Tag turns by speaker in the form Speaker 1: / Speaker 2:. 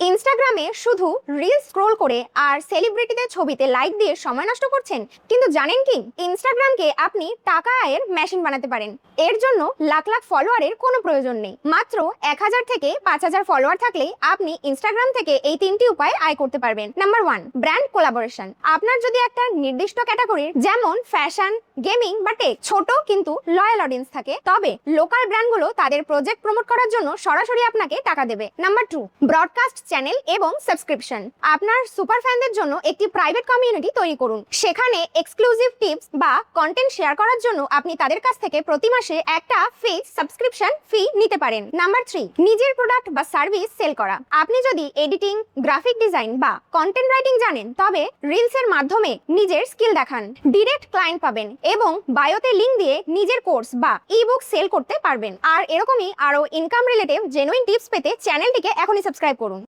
Speaker 1: ইনস্টাগ্রামে শুধু reels scroll করে আর সেলিব্রিটিদের ছবিতে লাইক দিয়ে সময় নষ্ট করছেন, কিন্তু জানেন কি ইনস্টাগ্রামকে আপনি টাকা আয়ের মেশিন বানাতে পারেন। এর জন্য লাখ লাখ ফলোয়ারের কোনো প্রয়োজন নেই। মাত্র 1000 থেকে 5000 ফলোয়ার থাকলেই আপনি ইনস্টাগ্রাম থেকে এই তিনটি উপায়ে আয় করতে পারবেন। Number 1, brand collaboration. আপনার যদি একটা নির্দিষ্ট ক্যাটাগরির যেমন ফ্যাশন, গেমিং বা টেক ছোট কিন্তু লয়াল অডিয়েন্স থাকে, তবে লোকাল ব্র্যান্ডগুলো তাদের প্রজেক্ট প্রমোট করার জন্য সরাসরি আপনাকে টাকা দেবে। নাম্বার 2, ব্রডকাস্ট চ্যানেল এবং সাবস্ক্রিপশন। আপনার সুপার ফ্যানদের জন্য একটি প্রাইভেট কমিউনিটি তৈরি করুন। সেখানে এক্সক্লুসিভ টিপস বা কন্টেন্ট শেয়ার করার জন্য আপনি তাদের কাছ থেকে প্রতি মাসে একটা ফিক্সড সাবস্ক্রিপশন ফি নিতে পারেন। নাম্বার 3, নিজের প্রোডাক্ট বা সার্ভিস সেল করা। আপনি যদি এডিটিং, গ্রাফিক ডিজাইন বা কন্টেন্ট রাইটিং জানেন, তবে রিলসের মাধ্যমে নিজের স্কিল দেখান। ডিরেক্ট ক্লায়েন্ট পাবেন এবং বায়োতে লিংক দিয়ে নিজের কোর্স বা ই-বুক সেল করতে পারবেন। আর এরকমই আরো ইনকাম রিলেটেড জেনুইন টিপস পেতে চ্যানেলটিকে এখনই সাবস্ক্রাইব করুন।